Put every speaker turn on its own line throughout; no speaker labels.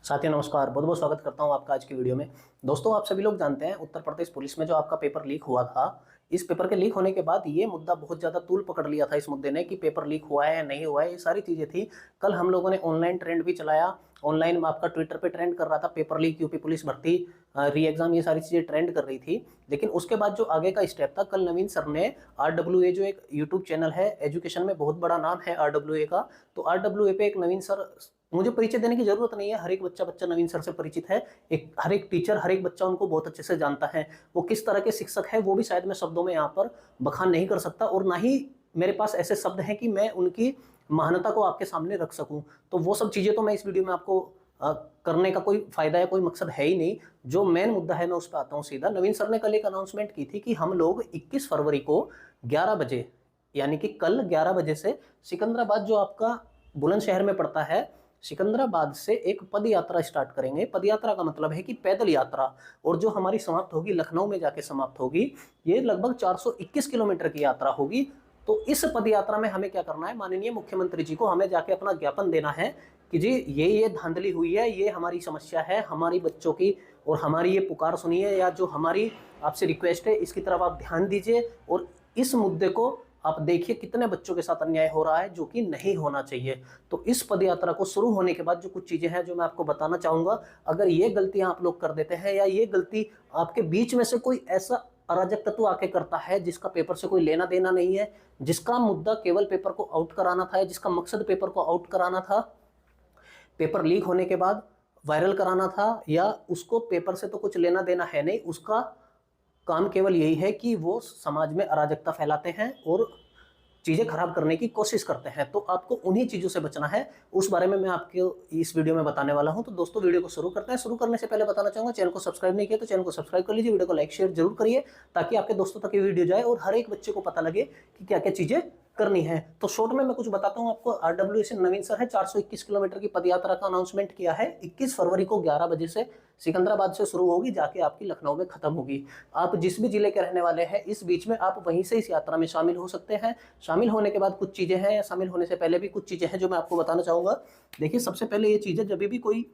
साथियों नमस्कार, बहुत बहुत स्वागत करता हूं आपका आज की वीडियो में। दोस्तों, आप सभी लोग जानते हैं उत्तर प्रदेश पुलिस में जो आपका पेपर लीक हुआ था, इस पेपर के लीक होने के बाद ये मुद्दा बहुत ज़्यादा तूल पकड़ लिया था इस मुद्दे ने कि पेपर लीक हुआ है या नहीं हुआ है, ये सारी चीज़ें थी। कल हम लोगों ने ऑनलाइन ट्रेंड भी चलाया, ऑनलाइन में आपका ट्विटर पे ट्रेंड कर रहा था पेपर लीक, यूपी पुलिस भर्ती, री एग्जाम, ये सारी चीज़ें ट्रेंड कर रही थी। लेकिन उसके बाद जो आगे का स्टेप था, कल नवीन सर ने RWA जो एक यूट्यूब चैनल है, एजुकेशन में बहुत बड़ा नाम है RWA का, तो RWA पे एक नवीन सर, मुझे परिचय देने की जरूरत नहीं है, हर एक बच्चा नवीन सर से परिचित है। हर एक टीचर, हर एक बच्चा उनको बहुत अच्छे से जानता है। वो किस तरह के शिक्षक है वो भी शायद मैं शब्दों में यहाँ पर बखान नहीं कर सकता, और ना ही मेरे पास ऐसे शब्द हैं कि मैं उनकी महानता को आपके सामने रख सकूं। तो वो सब चीजें तो मैं इस वीडियो में आपको करने का कोई फायदा या कोई मकसद है ही नहीं। जो मेन मुद्दा है मैं उस पर आता हूँ सीधा। नवीन सर ने कल एक अनाउंसमेंट की थी कि हम लोग 21 फरवरी को 11 बजे, यानी कि कल 11 बजे से सिकंदराबाद जो आपका बुलंदशहर में पड़ता है, सिकंदराबाद से एक पद यात्रा स्टार्ट करेंगे। पद यात्रा का मतलब है कि पैदल यात्रा, और जो हमारी समाप्त होगी लखनऊ में जाके समाप्त होगी। ये लगभग 421 किलोमीटर की यात्रा होगी। तो इस पद यात्रा में हमें क्या करना है, माननीय मुख्यमंत्री जी को हमें जाके अपना ज्ञापन देना है कि जी ये धांधली हुई है, ये हमारी समस्या है, हमारी बच्चों की, और हमारी ये पुकार सुनिए, या जो हमारी आपसे रिक्वेस्ट है इसकी तरफ आप ध्यान दीजिए, और इस मुद्दे को आप देखिए कितने बच्चों के साथ अन्याय हो रहा है जो कि नहीं होना चाहिए। तो इस पदयात्रा को शुरू होने के बाद जो कुछ चीजें हैं जो मैं आपको बताना चाहूंगा, अगर ये गलतियां आप लोग कर देते हैं, या ये गलती आपके बीच में से कोई ऐसा अराजक तत्व आके करता है जिसका पेपर से कोई लेना देना नहीं है, जिसका मुद्दा केवल पेपर को आउट कराना था, जिसका मकसद पेपर को आउट कराना था, पेपर लीक होने के बाद वायरल कराना था, या उसको पेपर से तो कुछ लेना देना है नहीं, उसका काम केवल यही है कि वो समाज में अराजकता फैलाते हैं और चीजें खराब करने की कोशिश करते हैं। तो आपको उन्हीं चीजों से बचना है, उस बारे में मैं आपको इस वीडियो में बताने वाला हूं। तो दोस्तों, वीडियो को शुरू करते हैं। शुरू करने से पहले बताना चाहूंगा, चैनल को सब्सक्राइब नहीं किया तो चैनल को सब्सक्राइब कर लीजिए, वीडियो को लाइक शेयर जरूर करिए, ताकि आपके दोस्तों तक ये वीडियो जाए और हर एक बच्चे को पता लगे कि क्या क्या चीजें करनी है। तो शॉर्ट में मैं कुछ बताता हूं आपको। RWA से नवीन सर है, 421 किलोमीटर की पदयात्रा का अनाउंसमेंट किया है। 21 फरवरी को 11 बजे से सिकंदराबाद से शुरू होगी, जाके आपकी लखनऊ में खत्म होगी। आप जिस भी जिले के रहने वाले हैं, इस बीच में आप वहीं से इस यात्रा में शामिल हो सकते हैं। शामिल होने के बाद कुछ चीजें हैं, या शामिल होने से पहले भी कुछ चीजें हैं जो मैं आपको बताना चाहूंगा। देखिए, सबसे पहले ये चीज है, जब भी कोई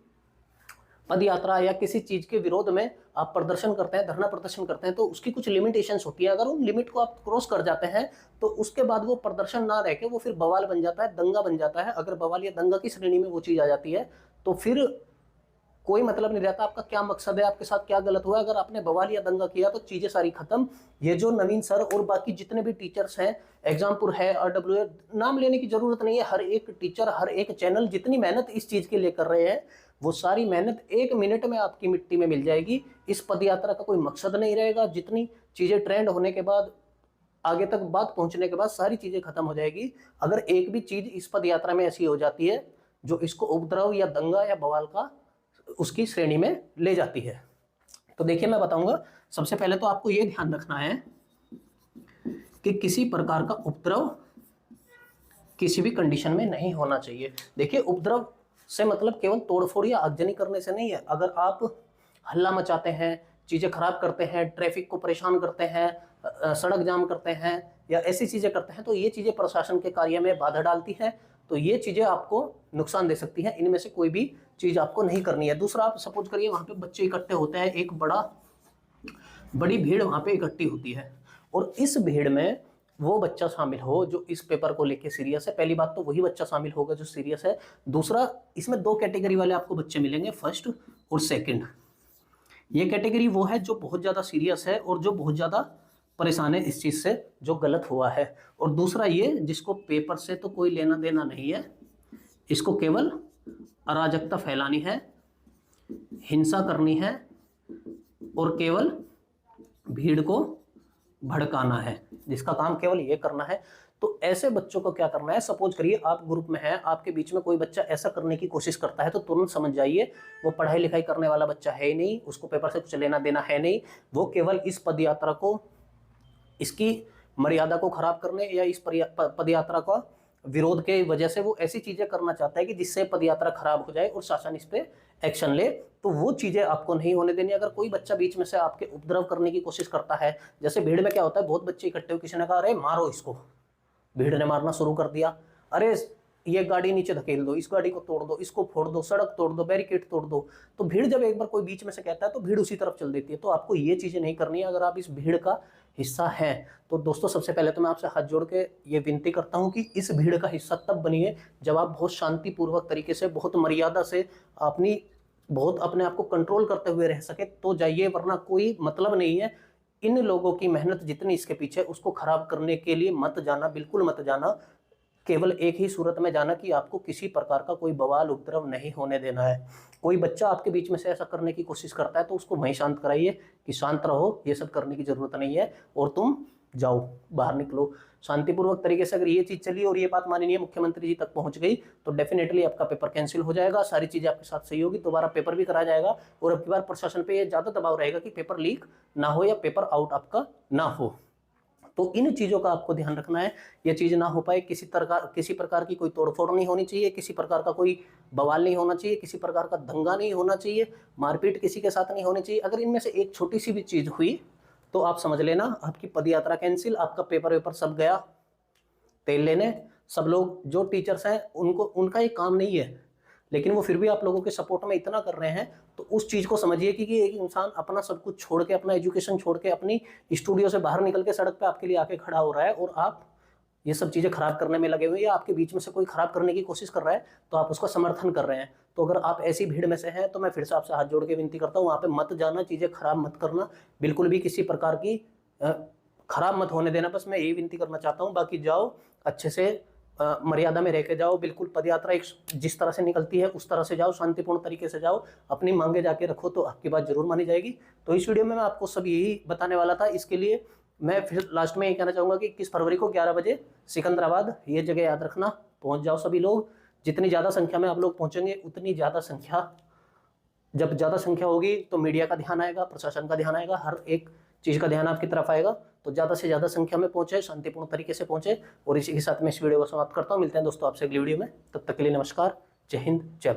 पद यात्रा या किसी चीज के विरोध में आप प्रदर्शन करते हैं, धरना प्रदर्शन करते हैं, तो उसकी कुछ लिमिटेशंस होती है। अगर उन लिमिट को आप क्रॉस कर जाते हैं तो उसके बाद वो प्रदर्शन ना रह के वो फिर बवाल बन जाता है, दंगा बन जाता है। अगर बवाल या दंगा की श्रेणी में वो चीज आ जाती है तो फिर कोई मतलब नहीं रहता आपका क्या मकसद है, आपके साथ क्या गलत हुआ। अगर आपने बवाल या दंगा किया तो चीजें सारी खत्म। ये जो नवीन सर और बाकी जितने भी टीचर्स हैं, एग्जामपुर है, RWA, नाम लेने की जरूरत नहीं है, हर एक टीचर, हर एक चैनल जितनी मेहनत इस चीज के लिए कर रहे हैं, वो सारी मेहनत 1 मिनट में आपकी मिट्टी में मिल जाएगी। इस पदयात्रा का कोई मकसद नहीं रहेगा। जितनी चीजें ट्रेंड होने के बाद, आगे तक बात पहुंचने के बाद सारी चीजें खत्म हो जाएगी। अगर एक भी चीज इस पदयात्रा में ऐसी हो जाती है जो इसको उपद्रव या दंगा या बवाल का उसकी श्रेणी में ले जाती है, तो देखिए मैं बताऊंगा। सबसे पहले तो आपको यह ध्यान रखना है कि किसी प्रकार का उपद्रव किसी भी कंडीशन में नहीं होना चाहिए। देखिए, उपद्रव से मतलब केवल तोड़फोड़ या आगजनी करने से नहीं है। अगर आप हल्ला मचाते हैं, चीजें खराब करते हैं, ट्रैफिक को परेशान करते हैं, सड़क जाम करते हैं, या ऐसी चीजें करते हैं, तो ये चीजें प्रशासन के कार्य में बाधा डालती है। तो ये चीजें आपको नुकसान दे सकती हैं। इनमें से कोई भी चीज आपको नहीं करनी है। दूसरा, आप सपोज करिए वहां पे बच्चे इकट्ठे होते हैं, एक बड़ी भीड़ वहां पे इकट्ठी होती है, और इस भीड़ में वो बच्चा शामिल हो जो इस पेपर को लेके सीरियस है। पहली बात तो वही बच्चा शामिल होगा जो सीरियस है। दूसरा, इसमें 2 कैटेगरी वाले आपको बच्चे मिलेंगे, फर्स्ट और सेकंड। ये कैटेगरी वो है जो बहुत ज्यादा सीरियस है और जो बहुत ज्यादा परेशान है इस चीज से जो गलत हुआ है। और दूसरा ये जिसको पेपर से तो कोई लेना देना नहीं है, इसको केवल अराजकता फैलानी है, हिंसा करनी है, और केवल भीड़ को भड़काना है, जिसका काम केवल ये करना है। तो ऐसे बच्चों को क्या करना है, सपोज करिए आप ग्रुप में हैं, आपके बीच में कोई बच्चा ऐसा करने की कोशिश करता है, तो तुरंत समझ जाइए वो पढ़ाई लिखाई करने वाला बच्चा है ही नहीं, उसको पेपर से कुछ लेना देना है नहीं। वो केवल इस पदयात्रा को, इसकी मर्यादा को खराब करने या इस पदयात्रा का विरोध के वजह से वो ऐसी चीजें करना चाहता है कि जिससे पदयात्रा खराब हो जाए और शासन इस पे एक्शन ले। तो वो चीजें आपको नहीं होने देनी। अगर कोई बच्चा बीच में से आपके उपद्रव करने की कोशिश करता है, जैसे भीड़ में क्या होता है, बहुत बच्चे इकट्ठे हो, किसी ने कहा अरे मारो इसको, भीड़ ने मारना शुरू कर दिया। अरे ये गाड़ी नीचे धकेल दो, इस गाड़ी को तोड़ दो, इसको फोड़ दो, सड़क तोड़ दो, बैरिकेड तोड़ दो। तो भीड़ जब एक बार कोई बीच में से कहता है तो भीड़ उसी तरफ चल देती है। तो आपको ये चीजें नहीं करनी है अगर आप इस भीड़ का हिस्सा हैं। तो दोस्तों सबसे पहले तो मैं आपसे हाथ जोड़ के ये विनती करता हूं कि इस भीड़ का हिस्सा तब बनिए जब आप बहुत शांतिपूर्वक तरीके से, बहुत मर्यादा से, बहुत अपने आप को कंट्रोल करते हुए रह सके तो जाइए, वरना कोई मतलब नहीं है। इन लोगों की मेहनत जितनी इसके पीछे, उसको खराब करने के लिए मत जाना, बिल्कुल मत जाना। केवल एक ही सूरत में जाना कि आपको किसी प्रकार का कोई बवाल उपद्रव नहीं होने देना है। कोई बच्चा आपके बीच में से ऐसा करने की कोशिश करता है तो उसको वहीं शांत कराइए कि शांत रहो, ये सब करने की जरूरत नहीं है और तुम जाओ, बाहर निकलो शांतिपूर्वक तरीके से। अगर ये चीज चली और ये बात माननीय मुख्यमंत्री जी तक पहुंच गई तो डेफिनेटली आपका पेपर कैंसिल हो जाएगा, सारी चीजें आपके साथ सही होगी, दोबारा पेपर भी कराया जाएगा। और अब की बार प्रशासन पे ये ज्यादा दबाव रहेगा कि पेपर लीक ना हो या पेपर आउट आपका ना हो। तो इन चीजों का आपको ध्यान रखना है, ये चीज ना हो पाए। किसी प्रकार की कोई तोड़फोड़ नहीं होनी चाहिए, किसी प्रकार का कोई बवाल नहीं होना चाहिए, किसी प्रकार का दंगा नहीं होना चाहिए, मारपीट किसी के साथ नहीं होनी चाहिए। अगर इनमें से एक छोटी सी भी चीज हुई तो आप समझ लेना आपकी पदयात्रा कैंसिल, आपका पेपर वेपर सब गया तेल लेने। सब लोग जो टीचर्स हैं उनको, उनका ये काम नहीं है, लेकिन वो फिर भी आप लोगों के सपोर्ट में इतना कर रहे हैं। तो उस चीज को समझिए कि एक इंसान अपना सब कुछ छोड़ के, अपना एजुकेशन छोड़ के, अपनी स्टूडियो से बाहर निकल के सड़क पे आपके लिए आके खड़ा हो रहा है और आप ये सब चीजें खराब करने में लगे हुए, या आपके बीच में से कोई खराब करने की कोशिश कर रहा है तो आप उसका समर्थन कर रहे हैं। तो अगर आप ऐसी भीड़ में से हैं तो मैं फिर से आपसे हाथ जोड़ के विनती करता हूँ, वहां पे मत जाना, चीजें खराब मत करना, बिल्कुल भी किसी प्रकार की खराब मत होने देना। बस मैं यही विनती करना चाहता हूँ। बाकी जाओ अच्छे से, मर्यादा में रह के जाओ, बिल्कुल पदयात्रा एक जिस तरह से निकलती है उस तरह से जाओ, शांतिपूर्ण तरीके से जाओ, अपनी मांगे जाके रखो तो आपकी बात जरूर मानी जाएगी। तो इस वीडियो में मैं आपको सब यही बताने वाला था। इसके लिए मैं फिर लास्ट में ये कहना चाहूँगा कि 21 फरवरी को 11 बजे सिकंदराबाद, ये जगह याद रखना, पहुँच जाओ सभी लोग। जितनी ज़्यादा संख्या में आप लोग पहुँचेंगे उतनी ज़्यादा संख्या, जब ज़्यादा संख्या होगी तो मीडिया का ध्यान आएगा, प्रशासन का ध्यान आएगा, हर एक चीज़ का ध्यान आपकी तरफ आएगा। तो ज़्यादा से ज़्यादा संख्या में पहुंचे, शांतिपूर्ण तरीके से पहुंचे। और इसी के साथ मैं इस वीडियो को समाप्त करता हूँ। मिलते हैं दोस्तों आपसे अगली वीडियो में, तब तक के लिए नमस्कार, जय हिंद, जय भारत।